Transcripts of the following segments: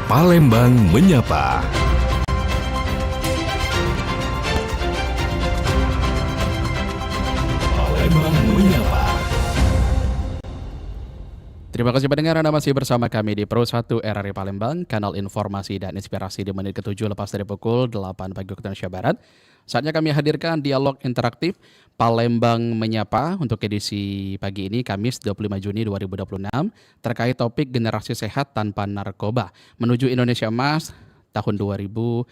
Palembang Menyapa. Palembang Menyapa. Terima kasih pendengar, Anda masih bersama kami di Pro 1 RRI Palembang, kanal informasi dan inspirasi di menit ke-7 lepas dari pukul 8 pagi waktu Indonesia Barat. Saatnya kami hadirkan dialog interaktif Palembang Menyapa untuk edisi pagi ini, Kamis 25 Juni 2026, terkait topik generasi sehat tanpa narkoba menuju Indonesia Emas tahun 2045.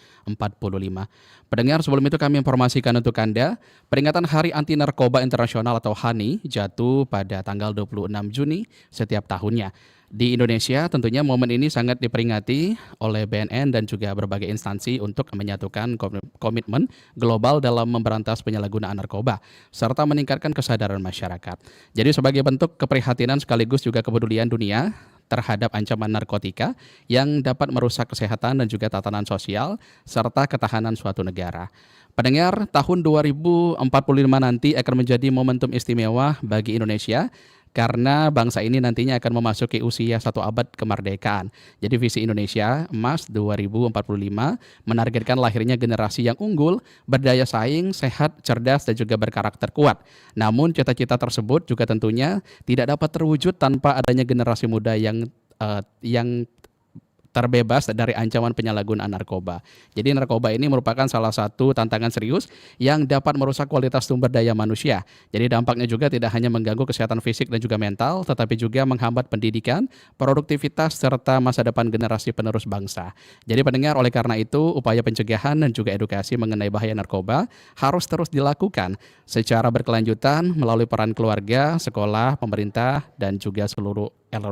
Pendengar, sebelum itu kami informasikan untuk Anda, peringatan Hari Anti Narkoba Internasional atau HANI jatuh pada tanggal 26 Juni setiap tahunnya. Di Indonesia tentunya momen ini sangat diperingati oleh BNN dan juga berbagai instansi untuk menyatukan komitmen global dalam memberantas penyalahgunaan narkoba serta meningkatkan kesadaran masyarakat. Jadi sebagai bentuk keprihatinan sekaligus juga kepedulian dunia terhadap ancaman narkotika yang dapat merusak kesehatan dan juga tatanan sosial serta ketahanan suatu negara. Pendengar, tahun 2045 nanti akan menjadi momentum istimewa bagi Indonesia karena bangsa ini nantinya akan memasuki usia 1 abad kemerdekaan. Jadi visi Indonesia Emas 2045 menargetkan lahirnya generasi yang unggul, berdaya saing, sehat, cerdas, dan juga berkarakter kuat. Namun cita-cita tersebut juga tentunya tidak dapat terwujud tanpa adanya generasi muda yang terbebas dari ancaman penyalahgunaan narkoba. Jadi narkoba ini merupakan salah satu tantangan serius yang dapat merusak kualitas sumber daya manusia. Jadi dampaknya juga tidak hanya mengganggu kesehatan fisik dan juga mental, tetapi juga menghambat pendidikan, produktivitas, serta masa depan generasi penerus bangsa. Jadi pendengar, oleh karena itu upaya pencegahan dan juga edukasi mengenai bahaya narkoba harus terus dilakukan secara berkelanjutan melalui peran keluarga, sekolah, pemerintah, dan juga seluruh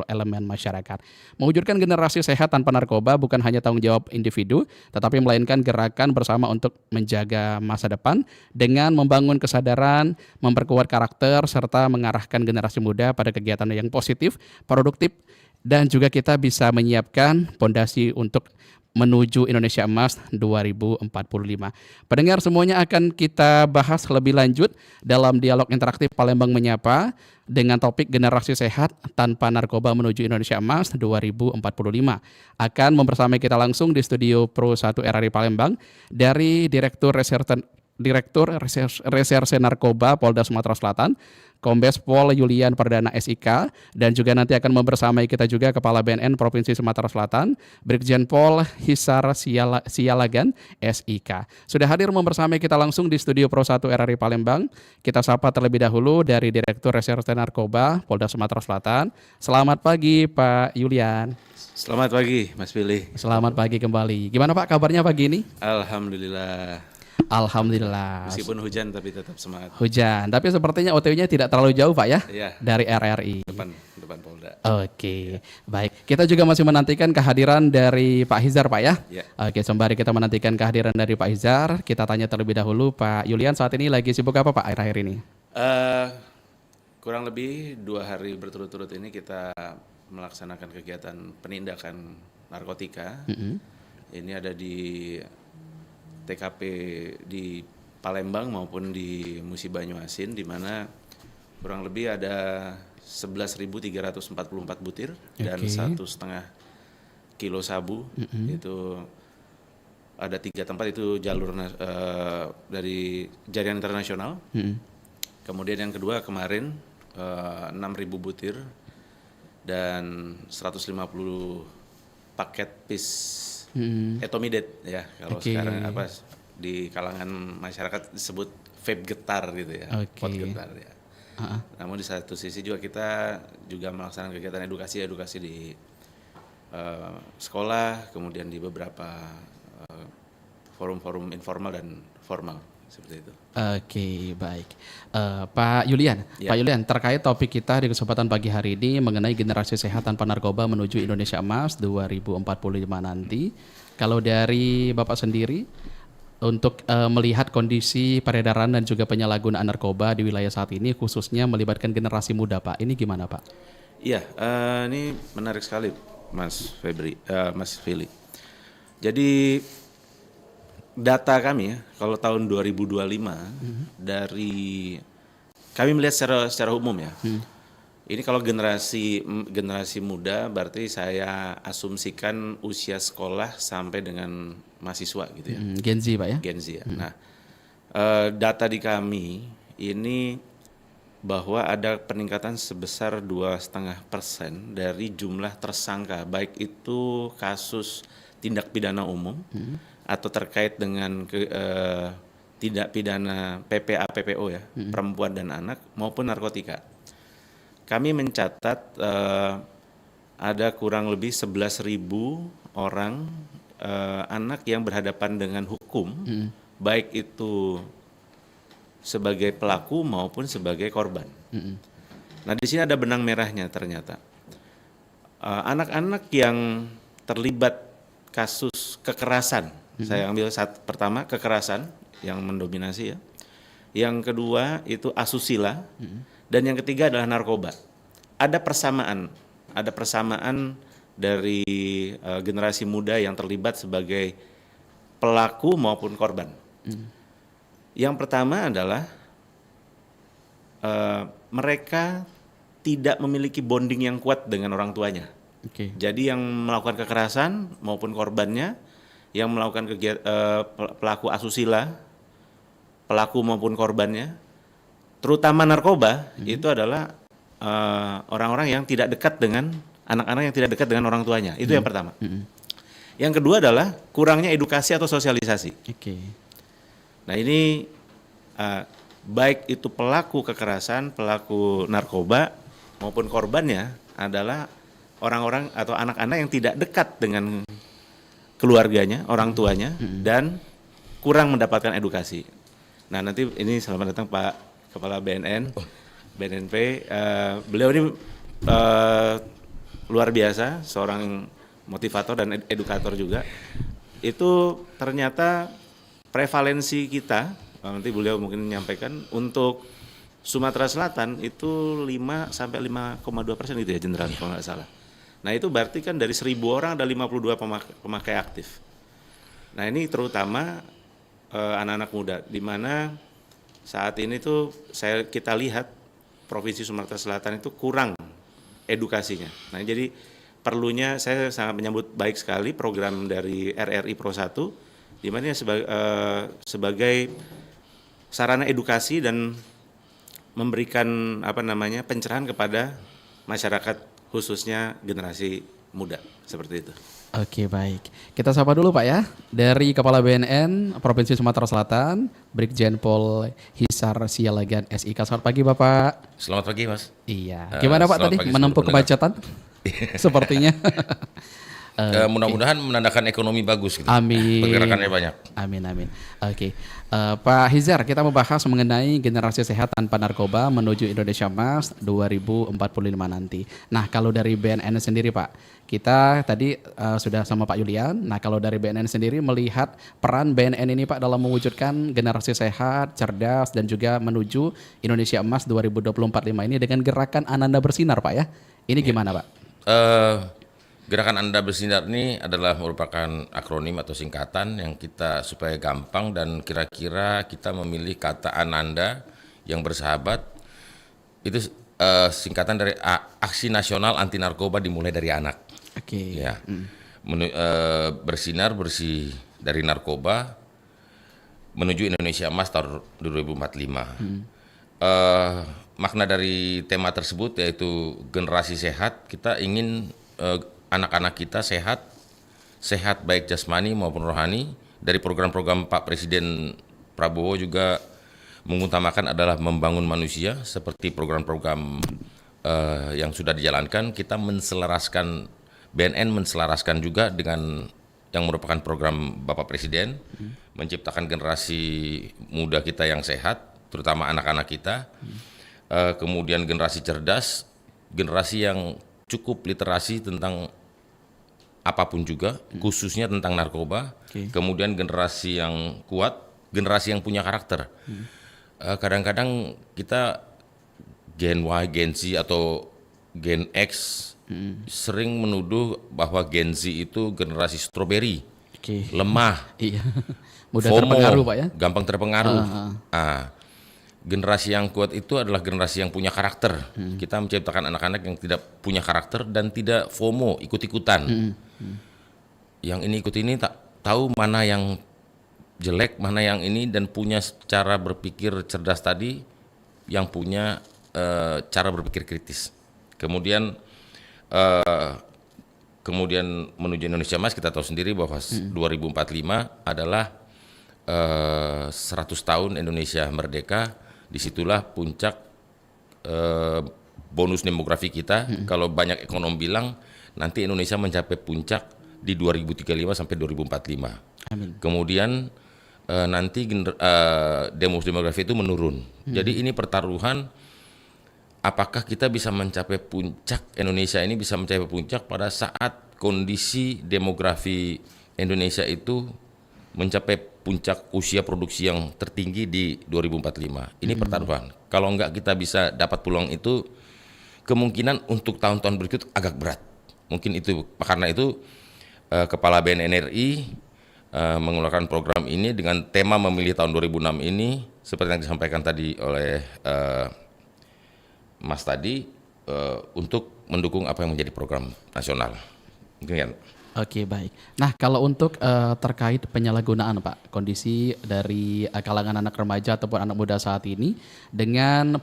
elemen masyarakat. Mewujudkan generasi sehat tanpa narkoba bukan hanya tanggung jawab individu, tetapi melainkan gerakan bersama untuk menjaga masa depan dengan membangun kesadaran, memperkuat karakter, serta mengarahkan generasi muda pada kegiatan yang positif, produktif, dan juga kita bisa menyiapkan fondasi untuk menuju Indonesia Emas 2045. Pendengar, semuanya akan kita bahas lebih lanjut dalam dialog interaktif Palembang Menyapa dengan topik generasi sehat tanpa narkoba menuju Indonesia Emas 2045. Akan membersamai kita langsung di studio Pro 1 RRI Palembang dari Direktur Reserse Narkoba Polda Sumatera Selatan, Kombes Pol Yulian Perdana SIK, dan juga nanti akan membersamai kita juga Kepala BNN Provinsi Sumatera Selatan, Brigjen Pol Hisar Sialagan SIK. Sudah hadir membersamai kita langsung di studio Pro 1 RRI Palembang. Kita sapa terlebih dahulu dari Direktur Reserse Narkoba Polda Sumatera Selatan. Selamat pagi Pak Yulian. Selamat pagi Mas Billy. Selamat pagi kembali. Gimana Pak kabarnya pagi ini? Alhamdulillah. Meskipun hujan tapi tetap semangat. Hujan, tapi sepertinya OTW-nya tidak terlalu jauh Pak ya? Iya. Dari RRI. Depan Polda. Oke, baik. Kita juga masih menantikan kehadiran dari Pak Hizar Pak ya? Iya. Oke, sembari kita menantikan kehadiran dari Pak Hizar, kita tanya terlebih dahulu Pak Yulian saat ini lagi sibuk apa Pak akhir-akhir ini? Kurang lebih 2 hari berturut-turut ini kita melaksanakan kegiatan penindakan narkotika. Ini ada di TKP di Palembang maupun di Musi Banyuasin, di mana kurang lebih ada 11.344 butir dan 1,5 kilo sabu. Itu ada 3 tempat, itu jalur dari jaringan internasional. Kemudian yang kedua kemarin 6.000 butir dan 150 paket pis etomidate ya, kalau sekarang di kalangan masyarakat disebut vape getar gitu ya, pot getar ya. Namun di satu sisi juga kita juga melaksanakan kegiatan edukasi di sekolah, kemudian di beberapa forum-forum informal dan formal seperti itu. Oke, baik. Pak Yulian, Pak Yulian, terkait topik kita di kesempatan pagi hari ini mengenai generasi sehat tanpa narkoba menuju Indonesia Emas 2045 nanti. Kalau dari Bapak sendiri, untuk melihat kondisi peredaran dan juga penyalahgunaan narkoba di wilayah saat ini, khususnya melibatkan generasi muda, Pak, ini gimana, Pak? Iya, ini menarik sekali, Mas Fili. Jadi data kami ya, kalau tahun 2025 dari kami melihat secara umum ya, Ini kalau generasi muda berarti saya asumsikan usia sekolah sampai dengan mahasiswa gitu ya. Gen Z Pak ya? Gen Z ya. Nah, data di kami ini bahwa ada peningkatan sebesar 2,5% dari jumlah tersangka, baik itu kasus tindak pidana umum atau terkait dengan tindak pidana PPA PPO ya, perempuan dan anak maupun narkotika. Kami mencatat ada kurang lebih 11.000 orang anak yang berhadapan dengan hukum, baik itu sebagai pelaku maupun sebagai korban. Nah, di sini ada benang merahnya ternyata. Anak-anak yang terlibat kasus kekerasan, saya ambil pertama kekerasan yang mendominasi ya. Yang kedua itu asusila, dan yang ketiga adalah narkoba. Ada persamaan dari generasi muda yang terlibat sebagai pelaku maupun korban. Yang pertama adalah mereka tidak memiliki bonding yang kuat dengan orang tuanya. Jadi yang melakukan kekerasan maupun korbannya, yang melakukan pelaku asusila, pelaku maupun korbannya, terutama narkoba, itu adalah orang-orang yang tidak dekat dengan anak-anak yang tidak dekat dengan orang tuanya. Itu yang pertama. Yang kedua adalah kurangnya edukasi atau sosialisasi. Nah ini baik itu pelaku kekerasan, pelaku narkoba maupun korbannya adalah orang-orang atau anak-anak yang tidak dekat dengan keluarganya, orang tuanya, dan kurang mendapatkan edukasi. Nah nanti ini selamat datang Pak Kepala BNNP. Beliau ini luar biasa, seorang motivator dan edukator juga. Itu ternyata prevalensi kita, nanti beliau mungkin menyampaikan, untuk Sumatera Selatan itu 5-5,2% gitu ya Jenderal kalau nggak salah. Nah itu berarti kan dari 1.000 orang ada 52 pemakai aktif. Nah ini terutama anak-anak muda, di mana saat ini tuh kita lihat Provinsi Sumatera Selatan itu kurang edukasinya. Nah jadi perlunya saya sangat menyambut baik sekali program dari RRI Pro 1, di mana sebagai sarana edukasi dan memberikan pencerahan kepada masyarakat khususnya generasi muda seperti itu. Oke, baik. Kita sapa dulu Pak ya, dari Kepala BNN Provinsi Sumatera Selatan, Brigjen Pol Hisar Sialagan SIK. Selamat pagi Bapak. Selamat pagi Mas. Iya. Gimana Pak tadi menempuh kemacetan? Sepertinya. Mudah-mudahan menandakan ekonomi bagus gitu. Amin. Pergerakannya banyak. Amin. Oke. Pak Hizar, kita membahas mengenai generasi sehat tanpa narkoba menuju Indonesia Emas 2045 nanti. Nah, kalau dari BNN sendiri Pak, kita tadi sudah sama Pak Yulian. Nah, kalau dari BNN sendiri melihat peran BNN ini Pak dalam mewujudkan generasi sehat, cerdas, dan juga menuju Indonesia Emas 2045 ini dengan gerakan Ananda Bersinar Pak ya. Ini gimana Pak? Gerakan Anda Bersinar ini adalah merupakan akronim atau singkatan yang kita supaya gampang dan kira-kira kita memilih kata Ananda yang bersahabat. Itu singkatan dari Aksi Nasional Anti Narkoba dimulai dari anak. Oke. Ya. Bersinar bersih dari narkoba menuju Indonesia Emas tahun 2045. Makna dari tema tersebut yaitu generasi sehat. Kita ingin anak-anak kita sehat baik jasmani maupun rohani. Dari program-program Pak Presiden Prabowo juga mengutamakan adalah membangun manusia, seperti program-program yang sudah dijalankan. Kita menselaraskan, BNN menselaraskan juga dengan yang merupakan program Bapak Presiden, menciptakan generasi muda kita yang sehat, terutama anak-anak kita. Kemudian generasi cerdas, generasi yang cukup literasi tentang apapun juga, khususnya tentang narkoba. Kemudian generasi yang kuat, generasi yang punya karakter. Kadang-kadang kita Gen Y, Gen Z atau Gen X sering menuduh bahwa Gen Z itu generasi stroberi, lemah, Iya. Mudah FOMO, terpengaruh Pak ya. gampang terpengaruh. generasi yang kuat itu adalah generasi yang punya karakter. Kita menciptakan anak-anak yang tidak punya karakter dan tidak FOMO, ikut-ikutan. Yang ini ikut ini, tak tahu mana yang jelek, mana yang ini, dan punya cara berpikir cerdas tadi, yang punya cara berpikir kritis. Kemudian menuju Indonesia Emas, kita tahu sendiri bahwa 2045 adalah 100 tahun Indonesia merdeka. Disitulah puncak bonus demografi kita. Kalau banyak ekonom bilang nanti Indonesia mencapai puncak di 2035 sampai 2045. Amin. Kemudian nanti bonus demografi itu menurun. Jadi ini pertaruhan, apakah kita bisa mencapai puncak, Indonesia ini bisa mencapai puncak pada saat kondisi demografi Indonesia itu mencapai puncak usia produksi yang tertinggi di 2045. Ini pertaruhan. Kalau enggak kita bisa dapat peluang itu, kemungkinan untuk tahun-tahun berikut agak berat. Mungkin itu, karena itu Kepala BNN RI mengeluarkan program ini dengan tema memilih tahun 2006 ini, seperti yang disampaikan tadi oleh Mas tadi, untuk mendukung apa yang menjadi program nasional. Mungkin. Oke, baik. Nah, kalau untuk terkait penyalahgunaan Pak, kondisi dari kalangan anak remaja ataupun anak muda saat ini dengan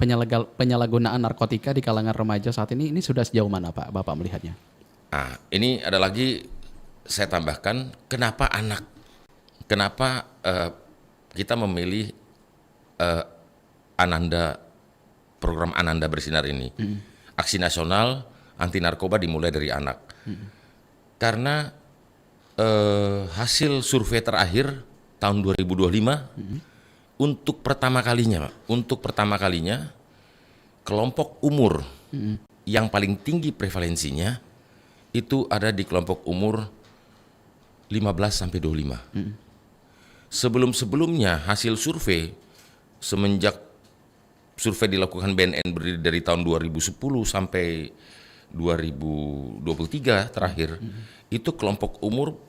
penyalahgunaan narkotika di kalangan remaja saat ini sudah sejauh mana Pak, Bapak melihatnya? Nah, ini ada lagi saya tambahkan, kenapa kita memilih program Ananda Bersinar ini. Aksi nasional anti narkoba dimulai dari anak. Karena hasil survei terakhir tahun 2025 untuk pertama kalinya kelompok umur yang paling tinggi prevalensinya itu ada di kelompok umur 15 sampai 25. Sebelum-sebelumnya hasil survei semenjak survei dilakukan BNN berdiri dari tahun 2010 sampai 2023 terakhir, itu kelompok umur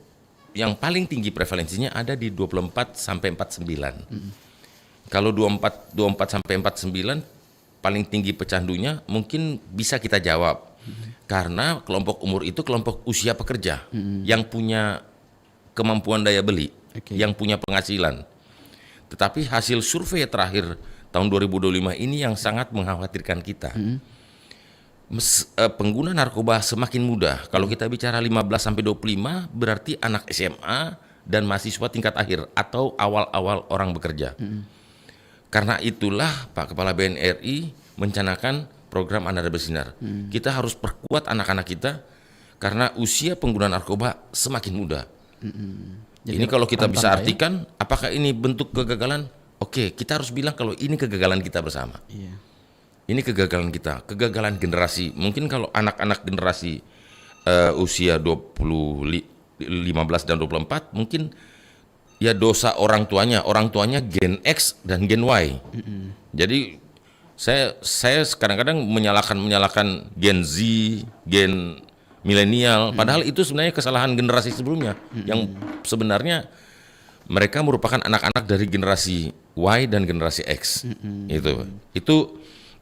yang paling tinggi prevalensinya ada di 24 sampai 49. Kalau 24 sampai 49 paling tinggi pecandunya mungkin bisa kita jawab. Karena kelompok umur itu kelompok usia pekerja yang punya kemampuan daya beli, yang punya penghasilan. Tetapi hasil survei terakhir tahun 2025 ini yang sangat mengkhawatirkan kita. Pengguna narkoba semakin muda. Kalau kita bicara 15 sampai 25 berarti anak SMA dan mahasiswa tingkat akhir atau awal-awal orang bekerja. Karena itulah Pak Kepala BNRI mencanangkan program Ananda Bersinar. Kita harus perkuat anak-anak kita karena usia pengguna narkoba semakin muda. Jadi ini kalau kita bisa artikan apakah ini bentuk kegagalan? Oke, kita harus bilang kalau ini kegagalan kita bersama. Iya. Ini kegagalan kita, kegagalan generasi. Mungkin kalau anak-anak generasi usia 15 dan 24 mungkin ya dosa orang tuanya Gen X dan Gen Y. Jadi saya kadang-kadang menyalahkan Gen Z, Gen milenial, padahal itu sebenarnya kesalahan generasi sebelumnya yang sebenarnya mereka merupakan anak-anak dari generasi Y dan generasi X.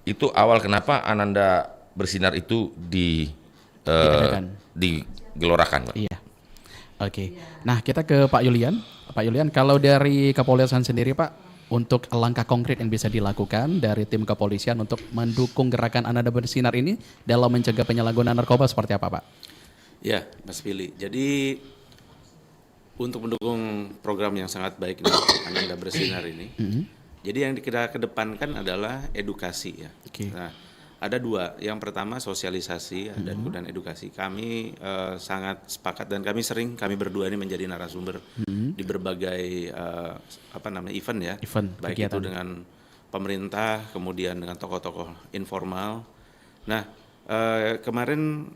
Itu awal kenapa Ananda Bersinar itu digelorakan, Pak. Iya. Oke. Nah, kita ke Pak Yulian. Pak Yulian, kalau dari kepolisian sendiri, Pak, untuk langkah konkret yang bisa dilakukan dari tim kepolisian untuk mendukung gerakan Ananda Bersinar ini dalam mencegah penyalahgunaan narkoba seperti apa, Pak? Ya, Mas Billy. Jadi untuk mendukung program yang sangat baik ini, Ananda Bersinar ini, jadi yang kita kedepankan adalah edukasi ya. Nah, ada dua. Yang pertama sosialisasi dan kemudian edukasi. Kami sangat sepakat dan kami berdua ini menjadi narasumber di berbagai event ya. Baik kegiatan. Itu dengan pemerintah, kemudian dengan tokoh-tokoh informal. Nah, kemarin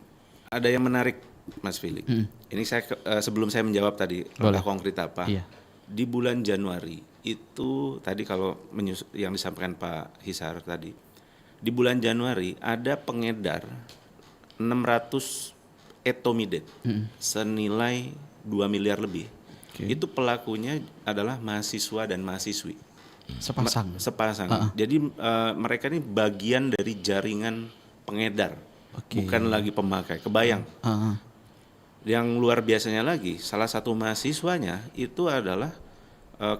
ada yang menarik, Mas Fili. Ini saya sebelum saya menjawab tadi langkah konkret apa. Iya. Di bulan Januari itu tadi kalau yang disampaikan Pak Hisar tadi, di bulan Januari ada pengedar 600 etomidate senilai 2 miliar lebih. Itu pelakunya adalah mahasiswa dan mahasiswi. Sepasang. Sepasang. Jadi mereka ini bagian dari jaringan pengedar, bukan lagi pemakai. Kebayang? Yang luar biasanya lagi, salah satu mahasiswanya itu adalah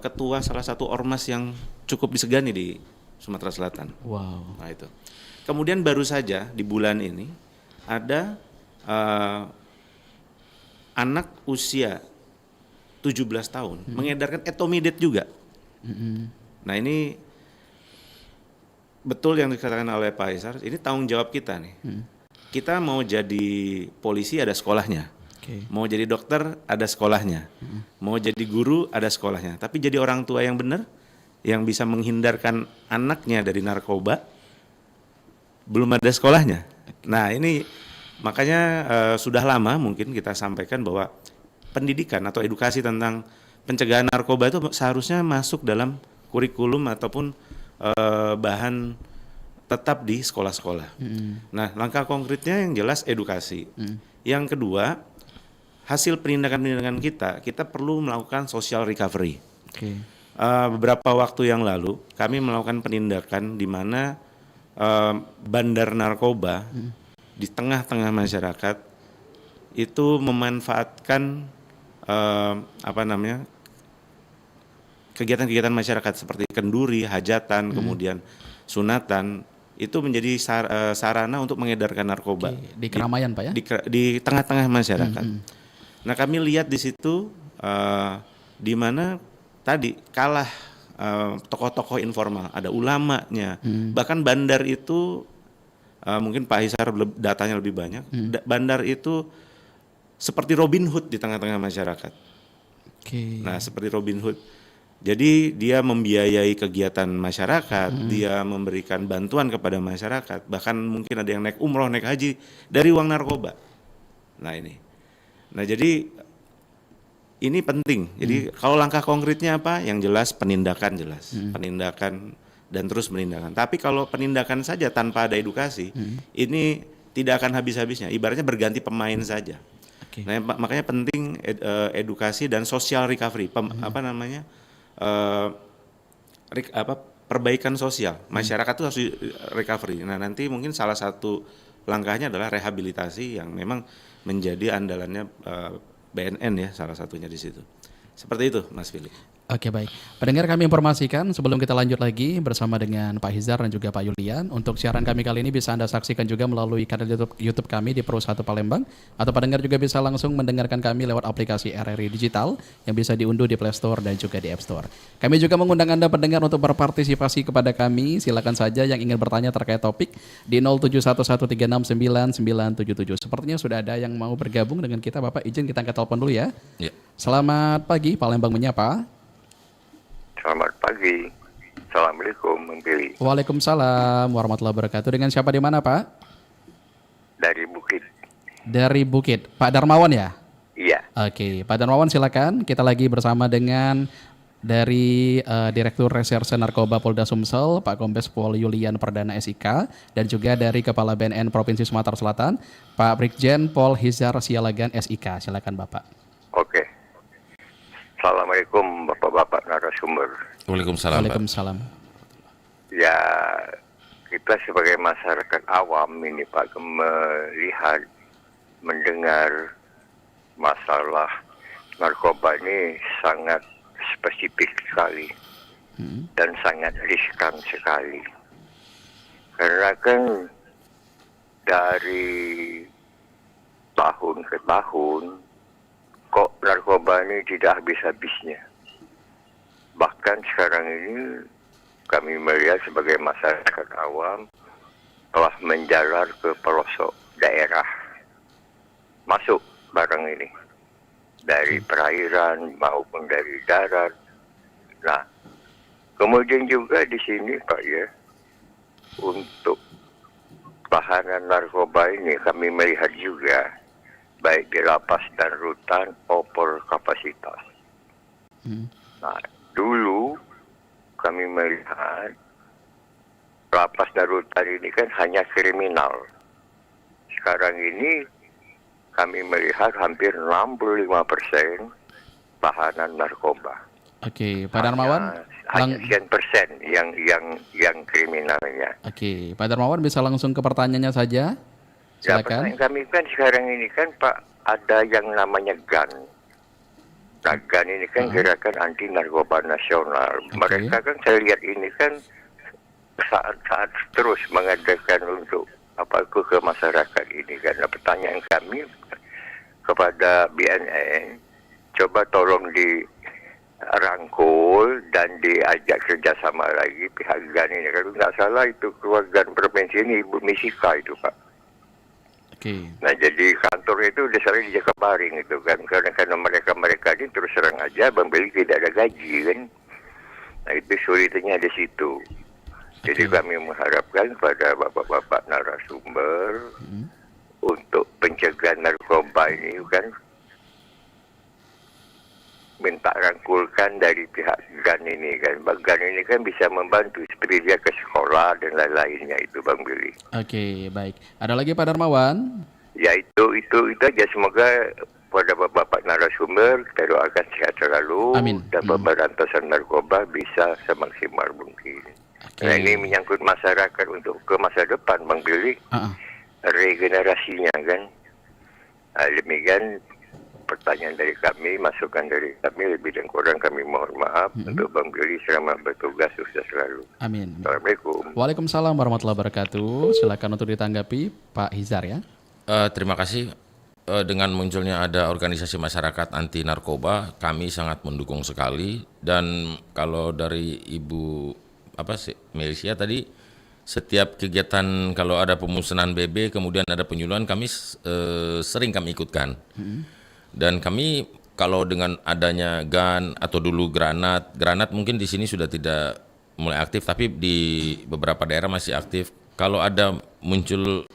ketua salah satu ormas yang cukup disegani di Sumatera Selatan. Wow. Nah itu. Kemudian baru saja di bulan ini ada anak usia 17 tahun mengedarkan etomidate juga. Nah ini betul yang dikatakan oleh Pak Isar, ini tanggung jawab kita nih. Kita mau jadi polisi ada sekolahnya, mau jadi dokter ada sekolahnya, mau jadi guru ada sekolahnya. Tapi jadi orang tua yang benar, yang bisa menghindarkan anaknya dari narkoba, belum ada sekolahnya. Nah ini makanya sudah lama mungkin kita sampaikan bahwa pendidikan atau edukasi tentang pencegahan narkoba itu seharusnya masuk dalam kurikulum ataupun bahan tetap di sekolah-sekolah. Nah, langkah konkretnya yang jelas edukasi. Yang kedua, hasil penindakan-penindakan kita perlu melakukan social recovery. Beberapa waktu yang lalu, kami melakukan penindakan di mana bandar narkoba di tengah-tengah masyarakat itu memanfaatkan kegiatan-kegiatan masyarakat seperti kenduri, hajatan, kemudian sunatan, itu menjadi sarana untuk mengedarkan narkoba. Di keramaian Pak ya? Di tengah-tengah masyarakat. Nah kami lihat di situ di mana tadi kalah tokoh-tokoh informal, ada ulamanya, bahkan bandar itu mungkin Pak Hisar datanya lebih banyak. Bandar itu seperti Robin Hood di tengah-tengah masyarakat. Nah seperti Robin Hood. Jadi dia membiayai kegiatan masyarakat, dia memberikan bantuan kepada masyarakat, bahkan mungkin ada yang naik umroh, naik haji dari uang narkoba. Nah ini. Nah jadi ini penting. Jadi kalau langkah konkretnya apa? Yang jelas penindakan jelas. Penindakan dan terus penindakan. Tapi kalau penindakan saja tanpa ada edukasi, ini tidak akan habis-habisnya. Ibaratnya berganti pemain saja. Nah makanya penting edukasi dan social recovery. Perbaikan sosial masyarakat itu harus recovery. Nah nanti mungkin salah satu langkahnya adalah rehabilitasi yang memang menjadi andalannya BNN ya, salah satunya di situ. Seperti itu Mas Philip. Oke baik, pendengar kami informasikan sebelum kita lanjut lagi bersama dengan Pak Hizar dan juga Pak Yulian. Untuk siaran kami kali ini bisa Anda saksikan juga melalui kanal YouTube kami di Pro 1 Palembang. Atau pendengar juga bisa langsung mendengarkan kami lewat aplikasi RRI Digital yang bisa diunduh di Play Store dan juga di App Store. Kami juga mengundang Anda pendengar untuk berpartisipasi kepada kami. Silakan saja yang ingin bertanya terkait topik di 0711369977. Sepertinya sudah ada yang mau bergabung dengan kita. Bapak izin kita angkat telepon dulu ya. Selamat pagi, Palembang menyapa. Selamat pagi. Assalamualaikum, Bang Billy. Waalaikumsalam warahmatullahi wabarakatuh. Dengan siapa di mana, Pak? Dari Bukit. Dari Bukit. Pak Darmawan ya? Iya. Oke, Pak Darmawan silakan. Kita lagi bersama dengan dari Direktur Reserse Narkoba Polda Sumsel, Pak Kombes Pol Yulian Perdana SIK, dan juga dari Kepala BNN Provinsi Sumatera Selatan, Pak Brigjen Pol Hizar Sialagan SIK. Silakan Bapak. Oke. Assalamualaikum Bapak-bapak narasumber. Waalaikumsalam. Waalaikumsalam. Ya, kita sebagai masyarakat awam ini Pak melihat, mendengar masalah narkoba ini sangat spesifik sekali dan sangat riskan sekali. Karena kan dari tahun ke tahun kok narkoba ini tidak habis-habisnya. Bahkan sekarang ini kami melihat sebagai masyarakat awam telah menjalar ke pelosok daerah. Masuk barang ini dari perairan maupun dari darat. Nah, kemudian juga di sini Pak ya, untuk tahanan narkoba ini kami melihat juga baik di lapas dan rutan over kapasitas. Nah, dulu kami melihat lapas dan rutan ini kan hanya kriminal. Sekarang ini kami melihat hampir 65% tahanan narkoba. Oke, Pak Darmawan. Hanya sekian persen yang kriminalnya. Oke, Pak Darmawan bisa langsung ke pertanyaannya saja. Ya, Silakan. pertanyaan kami kan sekarang ini kan Pak, ada yang namanya GAN. Nah, GAN ini kan gerakan anti narkoba nasional. Mereka kan saya lihat ini kan saat terus mengadakan untuk ke masyarakat ini kan. Nah, pertanyaan kami kepada BNN, coba tolong dirangkul dan diajak kerjasama lagi pihak GAN ini. Kalau nggak salah itu keluarga provinsi ini Ibu Misika itu Pak. Oke. Nah, jadi kantor itu udah sering di Jakabaring itu kan, karena mereka ini terus terang aja Bang Billy tidak ada gaji kan. Nah, itu sulitnya di situ. Jadi kami mengharapkan pada bapak-bapak narasumber untuk pencegahan narkoba ini kan minta rangkulkan dari pihak GAN ini kan. GAN ini kan bisa membantu seperti dia ke sekolah dan lain-lainnya itu Bang Billy. Oke, baik. Ada lagi Pak Darmawan? Ya itu aja, semoga pada bapak narasumber kita doakan sehat selalu. Amin. Dan pemberantasan narkoba bisa semaksimal mungkin. Oke. Nah, ini menyangkut masyarakat untuk ke masa depan Bang Billy. Regenerasinya kan. Nah, demikian pertanyaan dari kami, masukan dari kami, lebih dan kurang kami mohon maaf untuk Bang Billy, selamat bertugas, sukses selalu. Amin. Assalamualaikum. Waalaikumsalam warahmatullahi wabarakatuh. Silakan untuk ditanggapi Pak Hizar ya. Terima kasih. Dengan munculnya ada organisasi masyarakat anti narkoba, kami sangat mendukung sekali. Dan kalau dari Ibu Melisia tadi, setiap kegiatan kalau ada pemusnahan BB kemudian ada penyuluhan, kami sering kami ikutkan. Dan kami kalau dengan adanya GAN atau dulu granat mungkin di sini sudah tidak mulai aktif, tapi di beberapa daerah masih aktif. Kalau ada muncul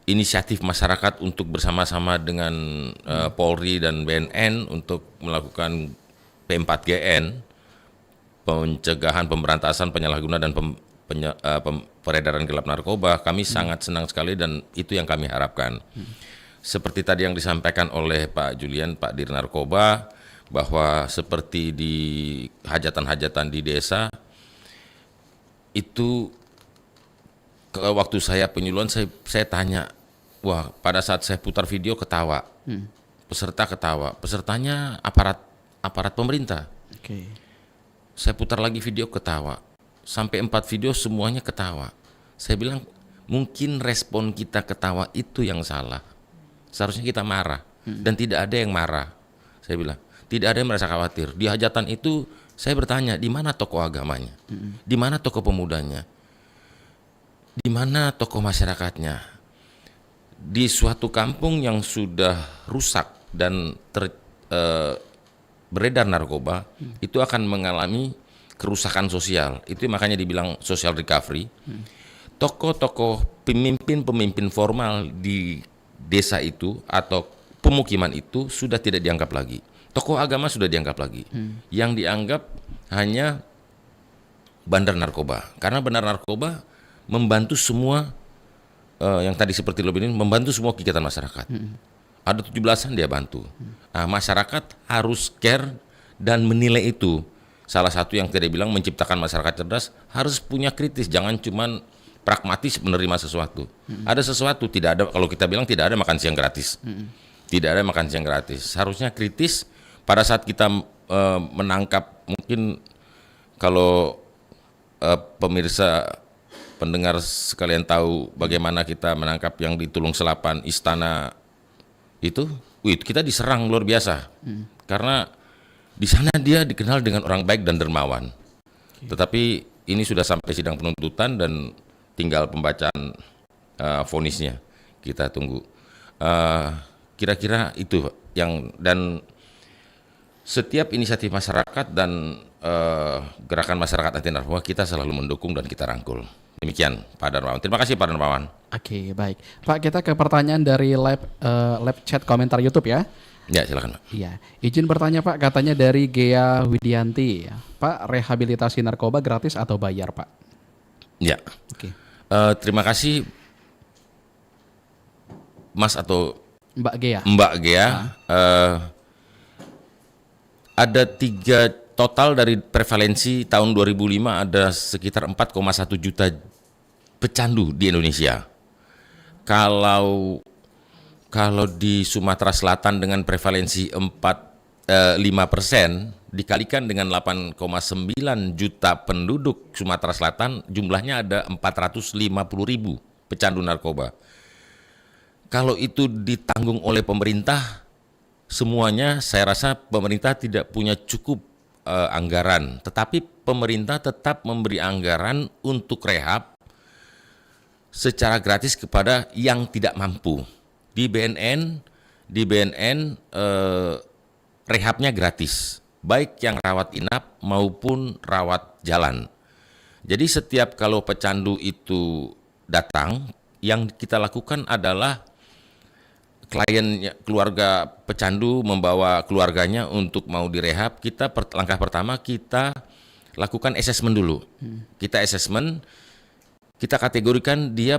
inisiatif masyarakat untuk bersama-sama dengan Polri dan BNN untuk melakukan P4GN, pencegahan, pemberantasan, penyalahguna dan peredaran gelap narkoba, kami sangat senang sekali dan itu yang kami harapkan. Seperti tadi yang disampaikan oleh Pak Julian, Pak Dir Narkoba, bahwa seperti di hajatan-hajatan di desa, itu waktu saya penyuluhan saya tanya, wah pada saat saya putar video ketawa, peserta ketawa, pesertanya aparat pemerintah. Oke. Saya putar lagi video ketawa, sampai 4 video semuanya ketawa. Saya bilang mungkin respon kita ketawa itu yang salah. Seharusnya kita marah, dan tidak ada yang marah. Saya bilang, tidak ada yang merasa khawatir. Di hajatan itu saya bertanya, di mana tokoh agamanya? Di mana tokoh pemudanya? Di mana tokoh masyarakatnya? Di suatu kampung yang sudah rusak dan beredar narkoba, itu akan mengalami kerusakan sosial. Itu makanya dibilang social recovery. Tokoh-tokoh pemimpin formal di desa itu atau pemukiman itu sudah tidak dianggap lagi. Tokoh agama sudah dianggap lagi. Yang dianggap hanya bandar narkoba. Karena bandar narkoba membantu semua yang tadi seperti lo ini, membantu semua kegiatan masyarakat. Ada 17-an dia bantu. Nah, masyarakat harus care dan menilai itu. Salah satu yang tadi bilang menciptakan masyarakat cerdas harus punya kritis, jangan cuman pragmatis menerima sesuatu. Ada sesuatu, tidak ada, kalau kita bilang tidak ada makan siang gratis. Tidak ada makan siang gratis. Harusnya kritis pada saat kita menangkap, mungkin kalau pemirsa pendengar sekalian tahu bagaimana kita menangkap yang di Tulung Selapan Istana itu, kita diserang luar biasa. Karena di sana dia dikenal dengan orang baik dan dermawan. Tetapi ini sudah sampai sidang penuntutan dan tinggal pembacaan vonisnya, kita tunggu. Kira-kira itu yang, dan setiap inisiatif masyarakat dan gerakan masyarakat anti narkoba kita selalu mendukung dan kita rangkul. Demikian Pak Darmawan. Terima kasih Pak Darmawan. Oke, baik. Pak, kita ke pertanyaan dari live chat komentar YouTube ya. Ya, silakan Pak. Iya, izin bertanya Pak, katanya dari Gea Widianti. Pak, rehabilitasi narkoba gratis atau bayar Pak? Ya. Oke. Terima kasih Mas atau Mbak Gea. Mbak Gea. Ada 3 total dari prevalensi tahun 2005 ada sekitar 4,1 juta pecandu di Indonesia. Kalau di Sumatera Selatan dengan prevalensi 5% dikalikan dengan 8,9 juta penduduk Sumatera Selatan, jumlahnya ada 450.000 pecandu narkoba. Kalau itu ditanggung oleh pemerintah, semuanya saya rasa pemerintah tidak punya cukup anggaran, tetapi pemerintah tetap memberi anggaran untuk rehab secara gratis kepada yang tidak mampu. Di BNN rehabnya gratis, baik yang rawat inap maupun rawat jalan. Jadi setiap kalau pecandu itu datang, yang kita lakukan adalah keluarga pecandu membawa keluarganya untuk mau direhab. Langkah pertama kita lakukan asesmen dulu. Kita asesmen, kita kategorikan dia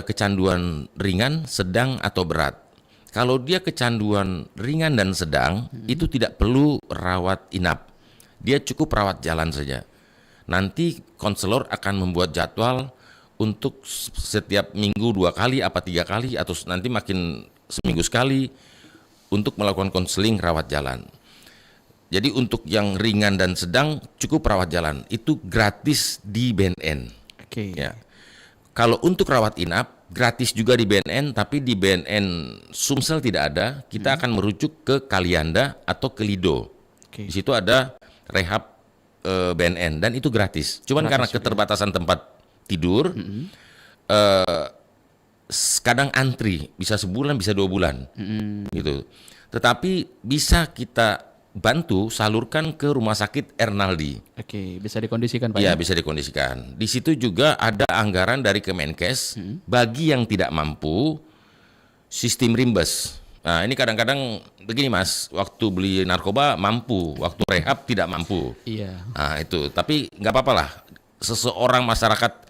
kecanduan ringan, sedang atau berat. Kalau dia kecanduan ringan dan sedang, itu tidak perlu rawat inap. Dia cukup rawat jalan saja. Nanti konselor akan membuat jadwal untuk setiap minggu 2 kali, apa 3 kali, atau nanti makin seminggu sekali untuk melakukan konseling rawat jalan. Jadi untuk yang ringan dan sedang cukup rawat jalan, itu gratis di BNN. Oke. Ya. Kalau untuk rawat inap gratis juga di BNN, tapi di BNN Sumsel tidak ada. Kita akan merujuk ke Kalianda atau ke Lido. Oke. Di situ ada rehab BNN dan itu gratis. Cuman karena keterbatasan tempat tidur, kadang antri bisa sebulan, bisa 2 bulan, gitu. Tetapi bisa kita bantu salurkan ke Rumah Sakit Ernaldi. Oke, bisa dikondisikan Pak? Ya, bisa dikondisikan. Di situ juga ada anggaran dari Kemenkes bagi yang tidak mampu, sistem rimbes. Nah, ini kadang-kadang begini Mas, waktu beli narkoba mampu, waktu rehab tidak mampu. Iya. Nah itu, tapi nggak apa-apa lah. Seseorang masyarakat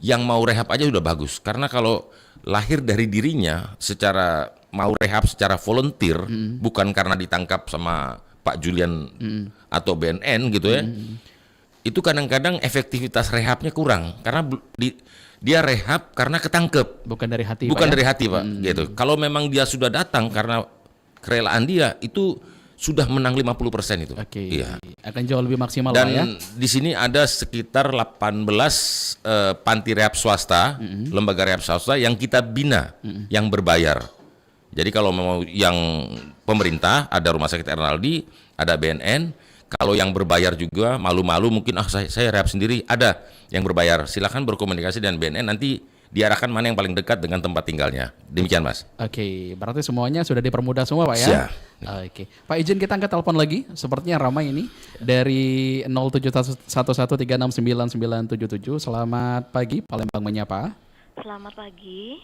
yang mau rehab aja sudah bagus. Karena kalau lahir dari dirinya secara mau rehab secara volunteer, bukan karena ditangkap sama Pak Julian atau BNN gitu ya, itu kadang-kadang efektivitas rehabnya kurang. Karena dia rehab karena ketangkep. Bukan dari hati Bukan Pak, dari hati Pak, gitu. Kalau memang dia sudah datang karena kerelaan dia, itu sudah menang 50% itu. Oke. Iya. Akan jauh lebih maksimal Dan Pak ya. di sini ada sekitar 18 panti rehab swasta, lembaga rehab swasta yang kita bina, yang berbayar. Jadi kalau mau yang pemerintah ada Rumah Sakit Ernaldi, ada BNN. Kalau yang berbayar juga malu-malu mungkin saya rehab sendiri, ada yang berbayar. Silakan berkomunikasi dengan BNN, nanti diarahkan mana yang paling dekat dengan tempat tinggalnya. Demikian Mas. Oke, berarti semuanya sudah dipermudah semua Pak ya? Siap. Oke, Pak izin kita angkat telepon lagi, sepertinya ramai ini dari 0711369977. Selamat pagi, Palembang menyapa. Selamat pagi,